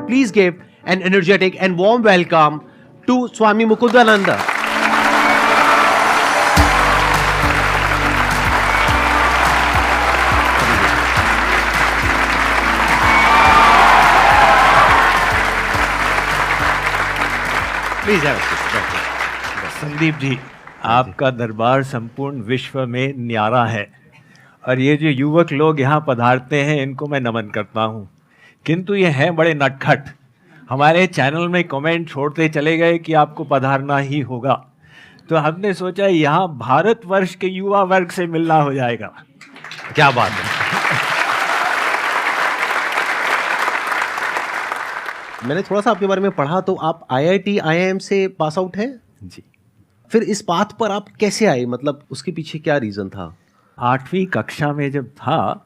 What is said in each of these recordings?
Please give an energetic and warm welcome to Swami Mukundananda. Please have a seat. Sandeep ji, आपका दरबार संपूर्ण विश्व में न्यारा है और ये जो युवक लोग यहाँ पधारते हैं इनको मैं नमन करता हूँ, किंतु ये हैं बड़े नटखट। हमारे चैनल में कमेंट छोड़ते चले गए कि आपको पधारना ही होगा, तो हमने सोचा यहाँ भारतवर्ष के युवा वर्ग से मिलना हो जाएगा। क्या बात है। मैंने थोड़ा सा आपके बारे में पढ़ा तो आप IIT IIM से पास आउट हैं जी। फिर इस पाथ पर आप कैसे आए, मतलब उसके पीछे क्या रीज़न था? 8वीं कक्षा में जब था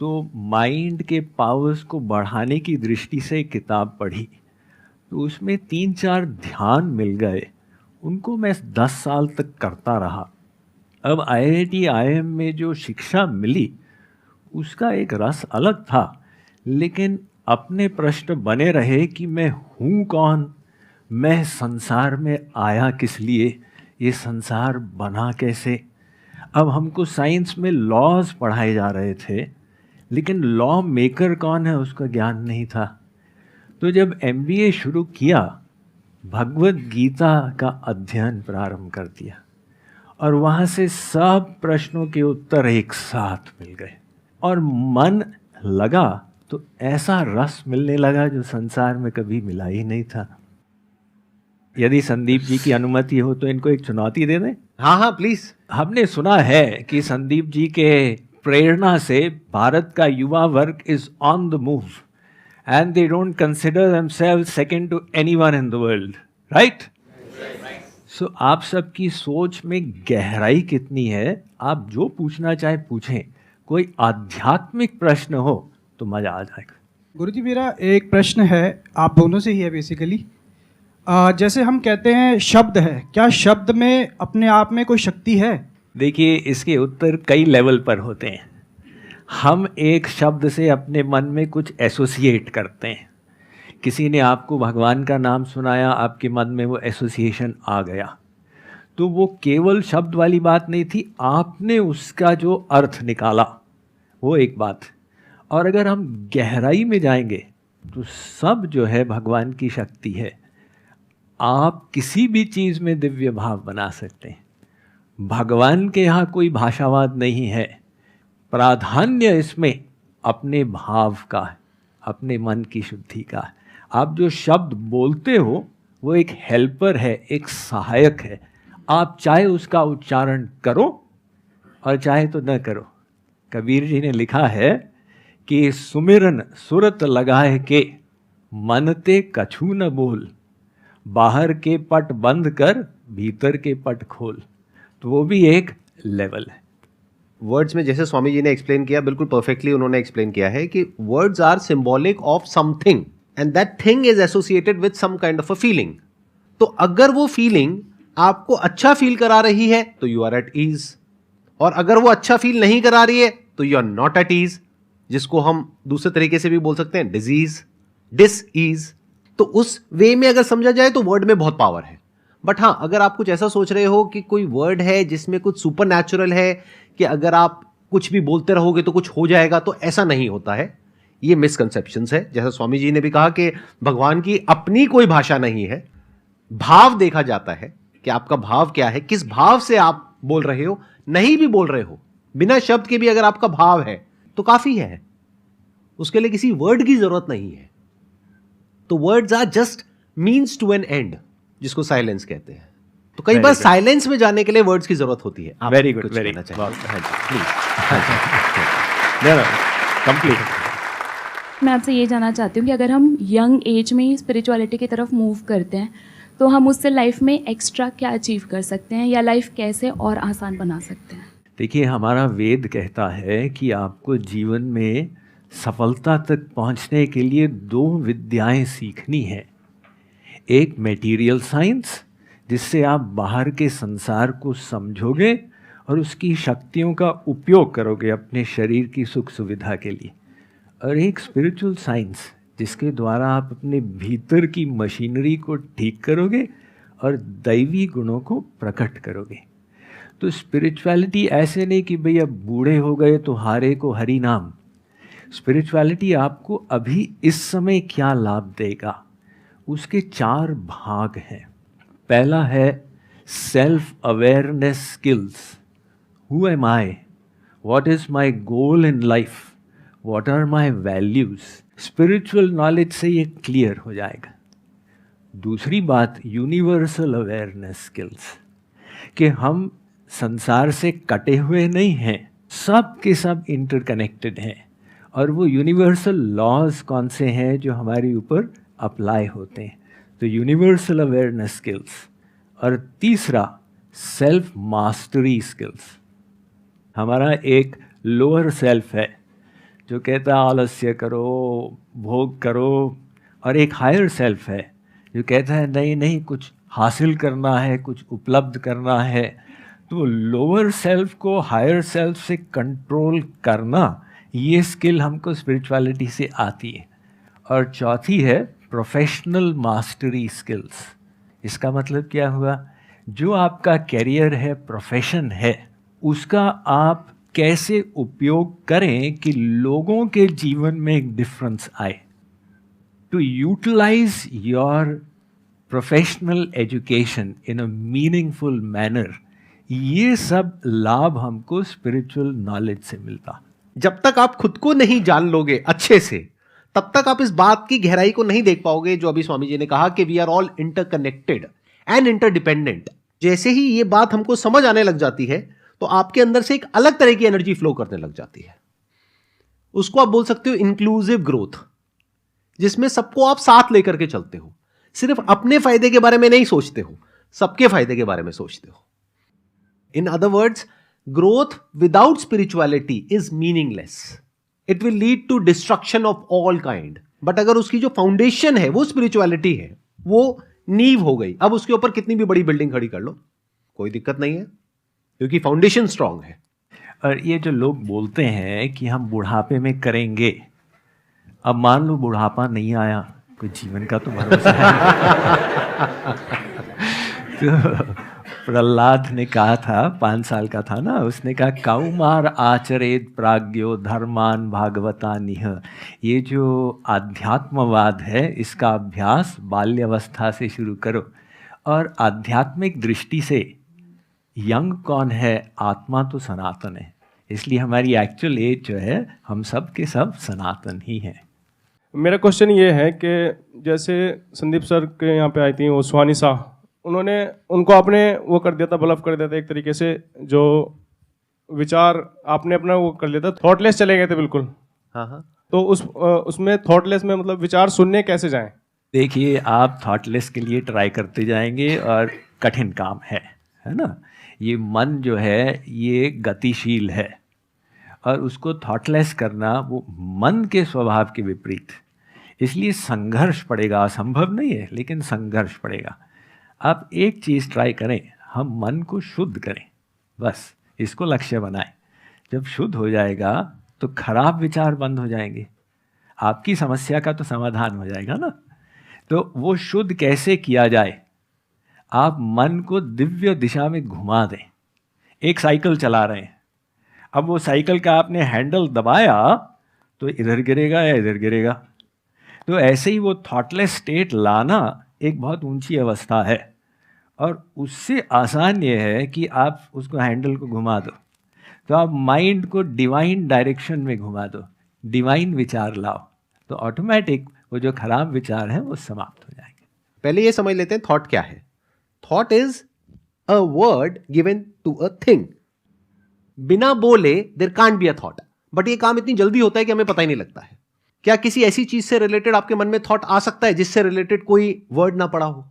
तो माइंड के पावर्स को बढ़ाने की दृष्टि से एक किताब पढ़ी, तो उसमें 3-4 ध्यान मिल गए, उनको मैं 10 साल तक करता रहा। अब IIT IIM में जो शिक्षा मिली उसका एक रस अलग था, लेकिन अपने प्रश्न बने रहे कि मैं हूँ कौन, मैं संसार में आया किस लिए, ये संसार बना कैसे। अब हमको साइंस में लॉज पढ़ाए जा रहे थे, लेकिन लॉ मेकर कौन है उसका ज्ञान नहीं था। तो जब MBA शुरू किया, भगवत गीता का अध्ययन प्रारंभ कर दिया और वहाँ से सब प्रश्नों के उत्तर एक साथ मिल गए और मन लगा तो ऐसा रस मिलने लगा जो संसार में कभी मिला ही नहीं था। यदि संदीप जी की अनुमति हो तो इनको एक चुनौती दे दें। हाँ हाँ प्लीज। हमने सुना है कि संदीप जी के प्रेरणा से भारत का युवा वर्ग is on the move and they don't consider themselves second to anyone in the world, right? So आप सबकी सोच में गहराई कितनी है, आप जो पूछना चाहे पूछें। कोई आध्यात्मिक प्रश्न हो तो मजा आ जाएगा। गुरुजी, मेरा एक प्रश्न है, आप दोनों से ही है बेसिकली। जैसे हम कहते हैं शब्द है, क्या शब्द में अपने आप में कोई शक्ति है? देखिए, इसके उत्तर कई लेवल पर होते हैं। हम एक शब्द से अपने मन में कुछ एसोसिएट करते हैं। किसी ने आपको भगवान का नाम सुनाया, आपके मन में वो एसोसिएशन आ गया, तो वो केवल शब्द वाली बात नहीं थी, आपने उसका जो अर्थ निकाला वो एक बात। और अगर हम गहराई में जाएंगे तो सब जो है भगवान की शक्ति है। आप किसी भी चीज़ में दिव्य भाव बना सकते हैं। भगवान के यहाँ कोई भाषावाद नहीं है, प्राधान्य इसमें अपने भाव का है, अपने मन की शुद्धि का है। आप जो शब्द बोलते हो वो एक हेल्पर है, एक सहायक है। आप चाहे उसका उच्चारण करो और चाहे तो न करो। कबीर जी ने लिखा है कि सुमिरन सुरत लगाए के, मनते कछु न बोल, बाहर के पट बंद कर भीतर के पट खोल। तो वो भी एक लेवल है। वर्ड्स में जैसे स्वामी जी ने एक्सप्लेन किया, बिल्कुल परफेक्टली उन्होंने एक्सप्लेन किया है कि words are symbolic of something and that thing is associated with some kind of a feeling. तो अगर वो फीलिंग आपको अच्छा फील करा रही है तो यू आर एट ईज, और अगर वो अच्छा फील नहीं करा रही है तो you are not at ease, जिसको हम दूसरे तरीके से भी बोल सकते हैं डिजीज, डिस ईज। तो उस वे में अगर समझा जाए तो वर्ड में बहुत पावर है। बट हाँ, अगर आप कुछ ऐसा सोच रहे हो कि कोई वर्ड है जिसमें कुछ सुपर नेचुरल है कि अगर आप कुछ भी बोलते रहोगे तो कुछ हो जाएगा, तो ऐसा नहीं होता है। ये मिसकंसेप्शंस है। जैसा स्वामी जी ने भी कहा कि भगवान की अपनी कोई भाषा नहीं है, भाव देखा जाता है कि आपका भाव क्या है, किस भाव से आप बोल रहे हो। नहीं भी बोल रहे हो, बिना शब्द के भी अगर आपका भाव है तो काफी है, उसके लिए किसी वर्ड की जरूरत नहीं है। तो words are just means to an end, जिसको साइलेंस कहते हैं। तो कई बार साइलेंस में जाने के लिए वर्ड्स की जरूरत होती है। Very good, very complete. मैं आपसे ये जानना चाहती हूँ कि अगर हम यंग एज में स्पिरिचुअलिटी की तरफ मूव करते हैं तो हम उससे लाइफ में एक्स्ट्रा क्या अचीव कर सकते हैं, या लाइफ कैसे और आसान बना सकते हैं? देखिए, हमारा वेद कहता है कि आपको जीवन में सफलता तक पहुंचने के लिए 2 विद्याएं सीखनी है। एक मटेरियल साइंस, जिससे आप बाहर के संसार को समझोगे और उसकी शक्तियों का उपयोग करोगे अपने शरीर की सुख सुविधा के लिए। और एक स्पिरिचुअल साइंस, जिसके द्वारा आप अपने भीतर की मशीनरी को ठीक करोगे और दैवी गुणों को प्रकट करोगे। तो स्पिरिचुअलिटी ऐसे नहीं कि भई अब बूढ़े हो गए तो हारे को हरि नाम। स्पिरिचुअलिटी आपको अभी इस समय क्या लाभ देगा, उसके 4 भाग हैं। पहला है self awareness skills. Who am I, what is my goal in life, what are my values. Spiritual knowledge से ये क्लियर हो जाएगा। दूसरी बात यूनिवर्सल अवेयरनेस स्किल्स, कि हम संसार से कटे हुए नहीं हैं, सब के सब इंटरकनेक्टेड हैं, और वो यूनिवर्सल लॉज कौन से हैं जो हमारे ऊपर अप्लाई होते हैं। तो यूनिवर्सल अवेयरनेस स्किल्स। और तीसरा सेल्फ मास्टरी स्किल्स। हमारा एक लोअर सेल्फ है जो कहता है आलस्य करो, भोग करो, और एक हायर सेल्फ है जो कहता है नहीं नहीं कुछ हासिल करना है, कुछ उपलब्ध करना है। तो लोअर सेल्फ को हायर सेल्फ से कंट्रोल करना, ये स्किल हमको स्पिरिचुअलिटी से आती है। और चौथी है प्रोफेशनल मास्टरी स्किल्स। इसका मतलब क्या हुआ, जो आपका कैरियर है, प्रोफेशन है, उसका आप कैसे उपयोग करें कि लोगों के जीवन में एक डिफरेंस आए। To utilise your professional education in a meaningful manner, ये सब लाभ हमको स्पिरिचुअल नॉलेज से मिलता। जब तक आप खुद को नहीं जान लोगे अच्छे से, तब तक आप इस बात की गहराई को नहीं देख पाओगे जो अभी स्वामी जी ने कहा कि we are all interconnected and interdependent. जैसे ही ये बात हमको समझ आने लग जाती है तो आपके अंदर से एक अलग तरह की एनर्जी फ्लो करने लग जाती है। उसको आप बोल सकते हो इंक्लूसिव ग्रोथ, जिसमें सबको आप साथ लेकर के चलते हो। सिर्फ अपने फायदे के बारे में नहीं सोचते हो, सबके फायदे के बारे में सोचते हो। In other words, growth without spirituality is meaningless. It will lead to destruction of all kind. But अगर उसकी जो फाउंडेशन है वो स्पिरिचुअलिटी है, वो नींव हो गई, अब उसके ऊपर कितनी भी बड़ी बिल्डिंग खड़ी कर लो, कोई दिक्कत नहीं है, क्योंकि फाउंडेशन स्ट्रांग है। और ये जो लोग बोलते हैं कि हम बुढ़ापे में करेंगे, अब मान लो बुढ़ापा नहीं आया, कोई जीवन का तो भरोसा है। तो प्रहलाद ने कहा था, 5 साल का था ना, उसने कहा कौमार आचरेत प्राज्ञो धर्मान भागवतानिह। ये जो आध्यात्मवाद है, इसका अभ्यास बाल्यावस्था से शुरू करो। और आध्यात्मिक दृष्टि से यंग कौन है, आत्मा तो सनातन है, इसलिए हमारी एक्चुअल एज जो है, हम सब के सब सनातन ही हैं। मेरा क्वेश्चन ये है कि जैसे संदीप सर के यहाँ पे आई थी वो स्वानी शाह, उन्होंने उनको आपने वो कर दिया था, ब्लफ कर दिया था एक तरीके से, जो विचार आपने अपना वो कर लिया था, थॉटलेस चले गए थे बिल्कुल। हाँ। तो उसमें थॉटलेस में मतलब विचार सुनने कैसे जाएं? देखिए, आप थॉटलेस के लिए ट्राई करते जाएंगे और कठिन काम है ना। ये मन जो है ये गतिशील है, और उसको थॉटलेस करना वो मन के स्वभाव के विपरीत, इसलिए संघर्ष पड़ेगा। असंभव नहीं है, लेकिन संघर्ष पड़ेगा। आप एक चीज़ ट्राई करें, हम मन को शुद्ध करें, बस इसको लक्ष्य बनाएं। जब शुद्ध हो जाएगा तो खराब विचार बंद हो जाएंगे, आपकी समस्या का तो समाधान हो जाएगा ना। तो वो शुद्ध कैसे किया जाए, आप मन को दिव्य दिशा में घुमा दें। एक साइकिल चला रहे हैं, अब वो साइकिल का आपने हैंडल दबाया तो इधर गिरेगा या इधर गिरेगा। तो ऐसे ही वो थॉटलेस स्टेट लाना एक बहुत ऊंची अवस्था है, और उससे आसान ये है कि आप उसको हैंडल को घुमा दो, तो आप माइंड को डिवाइन डायरेक्शन में घुमा दो, डिवाइन विचार लाओ, तो ऑटोमेटिक वो जो खराब विचार हैं वो समाप्त हो जाएंगे। पहले ये समझ लेते हैं थॉट क्या है। Thought is a word given to a thing. बिना बोले there can't be a thought, but ये काम इतनी जल्दी होता है कि हमें पता ही नहीं लगता है। क्या किसी ऐसी चीज से रिलेटेड आपके मन में थॉट आ सकता है जिससे रिलेटेड कोई वर्ड ना पड़ा हो?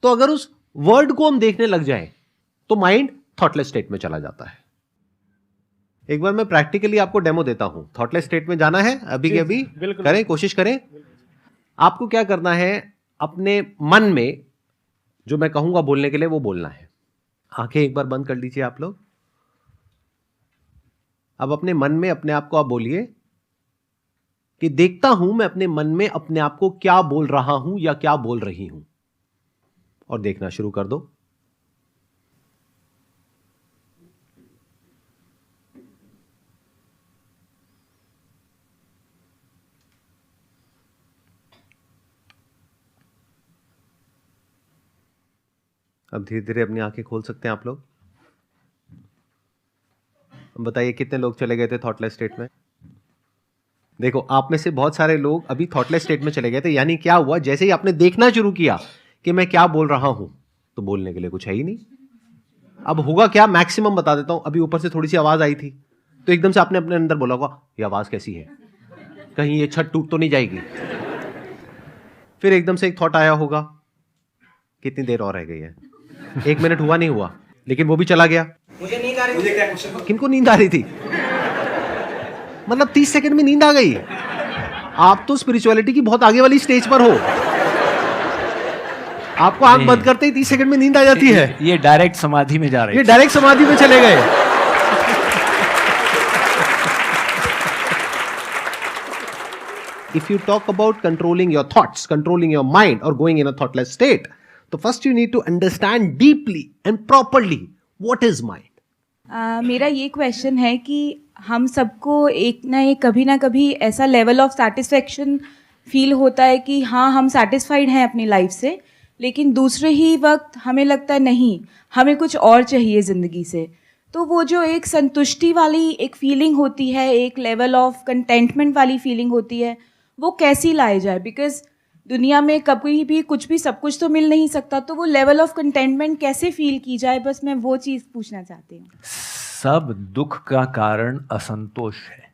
तो अगर उस वर्ड को हम देखने लग जाएं तो माइंड थॉटलेस स्टेट में चला जाता है। एक बार मैं प्रैक्टिकली आपको डेमो देता हूं। थॉटलेस स्टेट में जाना है अभी के अभी, करें, कोशिश करें। आपको क्या करना है, अपने मन में जो मैं कहूंगा बोलने के लिए वो बोलना है। आंखें एक बार बंद कर लीजिए आप लोग। अब अपने मन में अपने आप को आप बोलिए, कि देखता हूं मैं अपने मन में अपने आप को क्या बोल रहा हूं या क्या बोल रही हूं, और देखना शुरू कर दो। अब धीरे धीरे अपनी आंखें खोल सकते हैं आप लोग। बताइए कितने लोग चले गए थे थॉटलेस स्टेट में। देखो, आप में से बहुत सारे लोग अभी थॉटलेस स्टेट में चले गए थे। यानी क्या हुआ, जैसे ही आपने देखना शुरू किया कि मैं क्या बोल रहा हूं, तो बोलने के लिए कुछ है ही नहीं। अब होगा क्या, मैक्सिमम बता देता हूं। अभी ऊपर से थोड़ी सी आवाज आई थी, तो एकदम से आपने अपने अंदर बोला होगा, ये आवाज कैसी है, कहीं ये छत टूट तो नहीं जाएगी। फिर एकदम से एक थॉट आया होगा, कितनी देर और रह गई है, 1 मिनट हुआ नहीं हुआ, लेकिन वो भी चला गया। मुझे नींद आ रही थी। किनको नींद आ रही थी? मतलब 30 सेकंड में नींद आ गई। आप तो स्पिरिचुअलिटी की बहुत आगे वाली स्टेज पर हो। आपको आंख बंद करते ही 30 सेकंड में नींद आ जाती है। ये डायरेक्ट समाधि में जा रहे ये हैं। डायरेक्ट समाधि में चले गए। If you talk about controlling your thoughts, controlling your mind, or going in a thoughtless state, so first you need to understand deeply and properly what is mind. मेरा ये क्वेश्चन है कि हम सबको एक ना कभी ऐसा लेवल ऑफ सेटिस्फेक्शन फील होता है कि हाँ हम सेटिस्फाइड हैं अपनी लाइफ से, लेकिन दूसरे ही वक्त हमें लगता है नहीं, हमें कुछ और चाहिए ज़िंदगी से। तो वो जो एक संतुष्टि वाली एक फीलिंग होती है, एक लेवल ऑफ कंटेंटमेंट वाली फीलिंग होती है, वो कैसी लाई जाए? बिकॉज दुनिया में कभी भी कुछ भी सब कुछ तो मिल नहीं सकता, तो वो लेवल ऑफ कंटेंटमेंट कैसे फील की जाए, बस मैं वो चीज़ पूछना चाहती हूँ। सब दुख का कारण असंतोष है।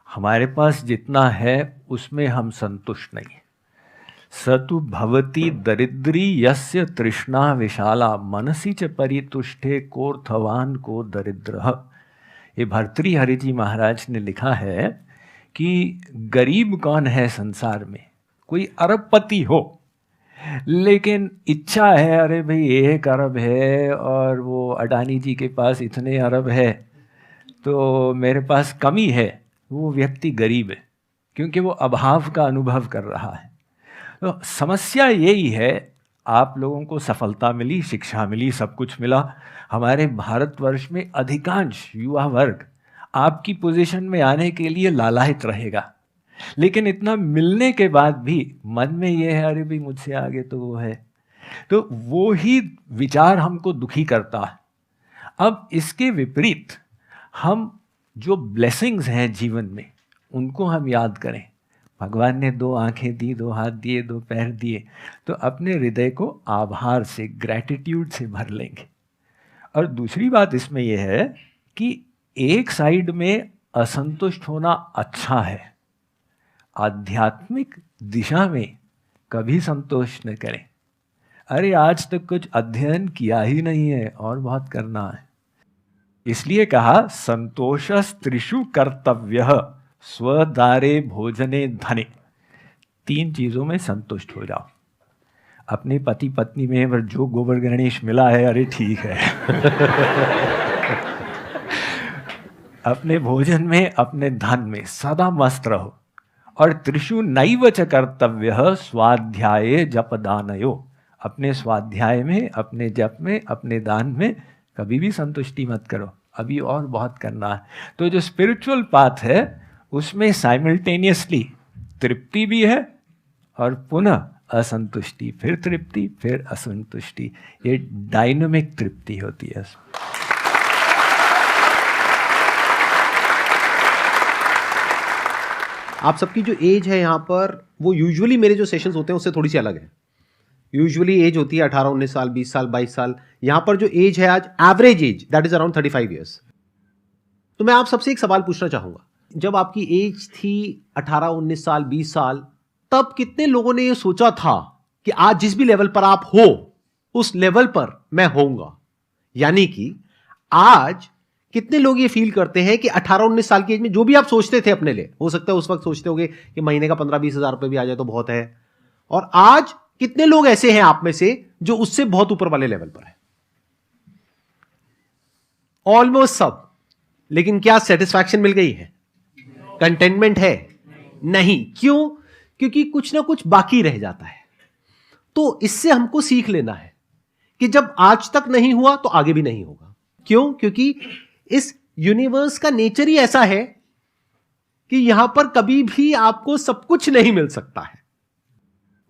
हमारे पास जितना है उसमें हम संतुष्ट नहीं। सतु भवति दरिद्री यस्य तृष्णा विशाला मनसी च परितुष्टे कोर्थवान को दरिद्र। ये भर्तृहरि जी महाराज ने लिखा है कि गरीब कौन है संसार में? कोई अरबपति हो, लेकिन इच्छा है अरे भाई 1 अरब है और वो अडानी जी के पास इतने अरब है, तो मेरे पास कमी है। वो व्यक्ति गरीब है, क्योंकि वो अभाव का अनुभव कर रहा है। तो समस्या यही है, आप लोगों को सफलता मिली, शिक्षा मिली, सब कुछ मिला। हमारे भारतवर्ष में अधिकांश युवा वर्ग आपकी पोजीशन में आने के लिए लालायित रहेगा, लेकिन इतना मिलने के बाद भी मन में ये है अरे भाई मुझसे आगे तो वो है। तो वो ही विचार हमको दुखी करता है। अब इसके विपरीत हम जो ब्लेसिंग्स हैं जीवन में, उनको हम याद करें। भगवान ने 2 आंखें दी, 2 हाथ दिए, 2 पैर दिए, तो अपने हृदय को आभार से, ग्रैटिट्यूड से भर लेंगे। और दूसरी बात इसमें यह है कि एक साइड में असंतुष्ट होना अच्छा है, आध्यात्मिक दिशा में कभी संतोष न करें। अरे आज तक कुछ अध्ययन किया ही नहीं है और बहुत करना है। इसलिए कहा संतोषस त्रिषु कर्तव्यः स्वदारे भोजने धने। 3 चीज़ों में संतुष्ट हो जाओ। अपने पति पत्नी में अगर जो गोबर गणेश मिला है, अरे ठीक है। अपने भोजन में, अपने धन में सदा मस्त रहो। और त्रिषु नैव च कर्तव्यः स्वाध्याये जप दानयो। अपने स्वाध्याय में, अपने जप में, अपने दान में कभी भी संतुष्टि मत करो, अभी और बहुत करना है। तो जो स्पिरिचुअल पाथ है उसमें साइमल्टेनियसली तृप्ति भी है और पुनः असंतुष्टि, फिर तृप्ति, फिर असंतुष्टि। ये डायनामिक तृप्ति होती है। आप सबकी जो एज है यहाँ पर, वो यूजुअली मेरे जो सेशंस होते हैं उससे थोड़ी सी अलग है। यूजुअली एज होती है 18, 19 साल, 20 साल, 22 साल। यहाँ पर जो एज है आज, average age, that is around 35 years. तो मैं आप सबसे एक सवाल पूछना चाहूंगा, जब आपकी एज थी 18, 19 साल, 20 साल, तब कितने लोगों ने ये सोचा था कि आज जिस भी लेवल पर आप हो, उस लेवल पर मैं होऊंगा? यानी कि आज कितने लोग ये फील करते हैं कि 18-19 साल की एज में जो भी आप सोचते थे अपने लिए, हो सकता है उस वक्त सोचते होगे कि महीने का 15-20 हज़ार रुपए भी आ जाए तो बहुत है, और आज कितने लोग ऐसे हैं आप में से जो उससे बहुत ऊपर वाले लेवल पर है? ऑलमोस्ट सब। लेकिन क्या सेटिस्फैक्शन मिल गई है? कंटेनमेंट है? नहीं। क्यों? क्योंकि कुछ ना कुछ बाकी रह जाता है। तो इससे हमको सीख लेना है कि जब आज तक नहीं हुआ तो आगे भी नहीं होगा। क्यों? क्योंकि इस यूनिवर्स का नेचर ही ऐसा है कि यहां पर कभी भी आपको सब कुछ नहीं मिल सकता है।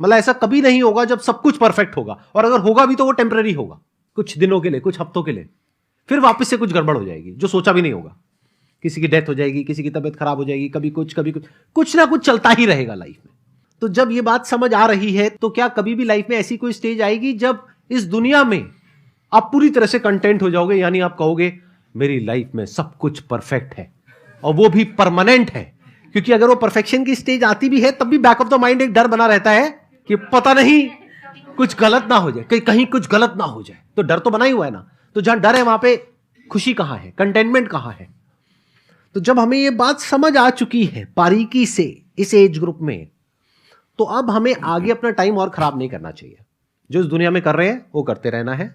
मतलब ऐसा कभी नहीं होगा जब सब कुछ परफेक्ट होगा, और अगर होगा भी तो वो टेम्पररी होगा, कुछ दिनों के लिए, कुछ हफ्तों के लिए, फिर वापस से कुछ गड़बड़ हो जाएगी जो सोचा भी नहीं होगा। किसी की डेथ हो जाएगी, किसी की तबीयत खराब हो जाएगी, कभी कुछ कुछ ना कुछ चलता ही रहेगा लाइफ में। तो जब ये बात समझ आ रही है तो क्या कभी भी लाइफ में ऐसी कोई स्टेज आएगी जब इस दुनिया में आप पूरी तरह से कंटेंट हो जाओगे, यानी आप कहोगे मेरी लाइफ में सब कुछ परफेक्ट है, और वो भी परमानेंट है। क्योंकि अगर वो परफेक्शन की स्टेज आती भी है तब भी बैक ऑफ द माइंड एक डर बना रहता है कि पता नहीं कुछ गलत ना हो जाए, कहीं कुछ गलत ना हो जाए। तो डर तो बना ही हुआ है ना। तो जहां डर है वहां पे खुशी कहां है, कंटेनमेंट कहां है? तो जब हमें ये बात समझ आ चुकी है बारीकी से इस एज ग्रुप में, तो अब हमें आगे अपना टाइम और खराब नहीं करना चाहिए। जो इस दुनिया में कर रहे हैं वो करते रहना है,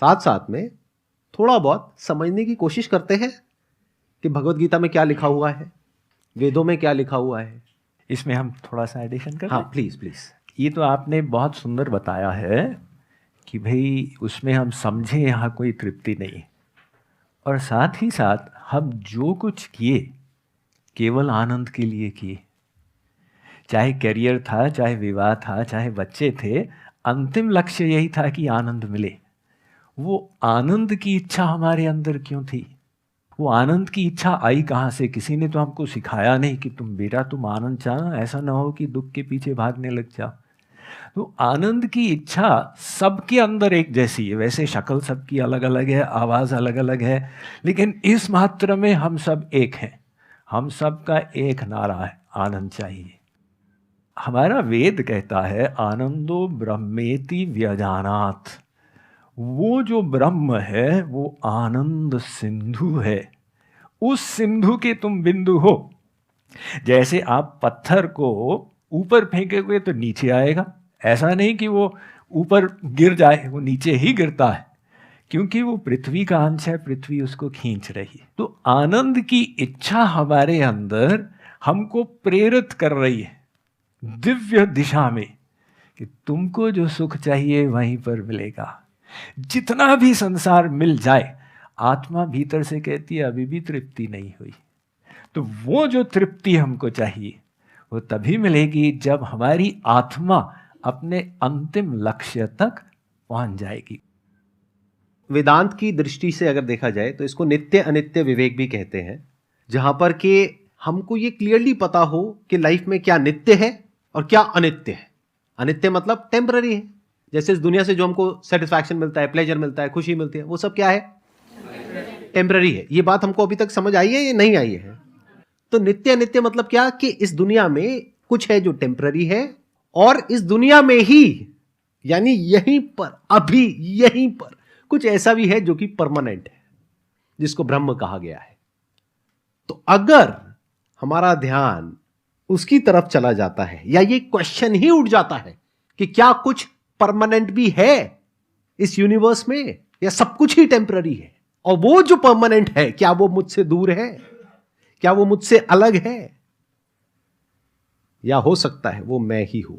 साथ साथ में थोड़ा बहुत समझने की कोशिश करते हैं कि भगवत गीता में क्या लिखा हुआ है, वेदों में क्या लिखा हुआ है। इसमें हम थोड़ा सा एडिशन कर हाँ प्लीज प्लीज। ये तो आपने बहुत सुंदर बताया है कि भाई उसमें हम समझे यहाँ कोई तृप्ति नहीं, और साथ ही साथ हम जो कुछ किए केवल आनंद के लिए किए। चाहे करियर था, चाहे विवाह था, चाहे बच्चे थे, अंतिम लक्ष्य यही था कि आनंद मिले। वो आनंद की इच्छा हमारे अंदर क्यों थी? वो आनंद की इच्छा आई कहाँ से? किसी ने तो हमको सिखाया नहीं कि तुम बेटा तुम आनंद चाहना, ऐसा ना हो कि दुख के पीछे भागने लग जाओ। तो आनंद की इच्छा सबके अंदर एक जैसी है। वैसे शक्ल सबकी अलग अलग है, आवाज़ अलग अलग है, लेकिन इस मात्र में हम सब एक हैं। हम सब का एक नारा है, आनंद चाहिए। हमारा वेद कहता है आनंदो ब्रह्मेति व्यजानात्। वो जो ब्रह्म है वो आनंद सिंधु है। उस सिंधु के तुम बिंदु हो। जैसे आप पत्थर को ऊपर फेंकोगे तो नीचे आएगा, ऐसा नहीं कि वो ऊपर गिर जाए, वो नीचे ही गिरता है, क्योंकि वो पृथ्वी का अंश है, पृथ्वी उसको खींच रही है। तो आनंद की इच्छा हमारे अंदर हमको प्रेरित कर रही है दिव्य दिशा में कि तुमको जो सुख चाहिए वहीं पर मिलेगा। जितना भी संसार मिल जाए, आत्मा भीतर से कहती है अभी भी तृप्ति नहीं हुई। तो वो जो तृप्ति हमको चाहिए वो तभी मिलेगी जब हमारी आत्मा अपने अंतिम लक्ष्य तक पहुंच जाएगी। वेदांत की दृष्टि से अगर देखा जाए तो इसको नित्य अनित्य विवेक भी कहते हैं, जहां पर कि हमको ये क्लियरली पता हो कि लाइफ में क्या नित्य है और क्या अनित्य है। अनित्य मतलब टेम्पररी है। जैसे इस दुनिया से जो हमको सेटिस्फैक्शन मिलता है, प्लेजर मिलता है, खुशी मिलती है, वो सब क्या है? टेम्पररी है। ये बात हमको अभी तक समझ आई है या नहीं आई है? तो नित्य अनित्य मतलब क्या कि इस दुनिया में कुछ है जो टेम्पररी है, और इस दुनिया में ही यानी यहीं पर, अभी यहीं पर कुछ ऐसा भी है जो कि परमानेंट है, जिसको ब्रह्म कहा गया है। तो अगर हमारा ध्यान उसकी तरफ चला जाता है, या ये क्वेश्चन ही उठ जाता है कि क्या कुछ परमानेंट भी है इस यूनिवर्स में, या सब कुछ ही टेम्पररी है, और वो जो परमानेंट है क्या वो मुझसे दूर है, क्या वो मुझसे अलग है, या हो सकता है वो मैं ही हूं।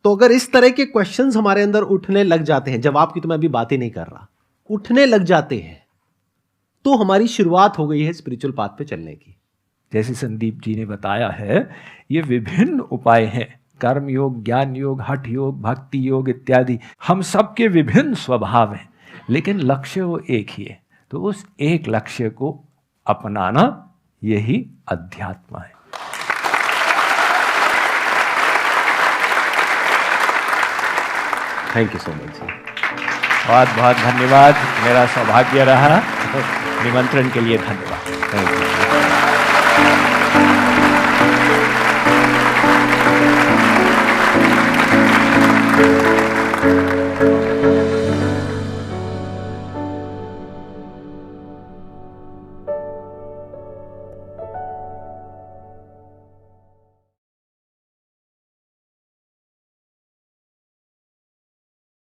तो अगर इस तरह के क्वेश्चंस हमारे अंदर उठने लग जाते हैं, जवाब की तो मैं अभी बात ही नहीं कर रहा, उठने लग जाते हैं, तो हमारी शुरुआत हो गई है स्पिरिचुअल पाथ पे चलने की। जैसे संदीप जी ने बताया है, ये विभिन्न उपाय हैं, कर्म योग, ज्ञान योग, हठ योग, भक्ति योग इत्यादि। हम सबके विभिन्न स्वभाव हैं, लेकिन लक्ष्य वो एक ही है। तो उस एक लक्ष्य को अपनाना यही अध्यात्म है। Thank you so much sir. बहुत बहुत धन्यवाद। मेरा सौभाग्य रहा। निमंत्रण के लिए धन्यवाद। Thank you.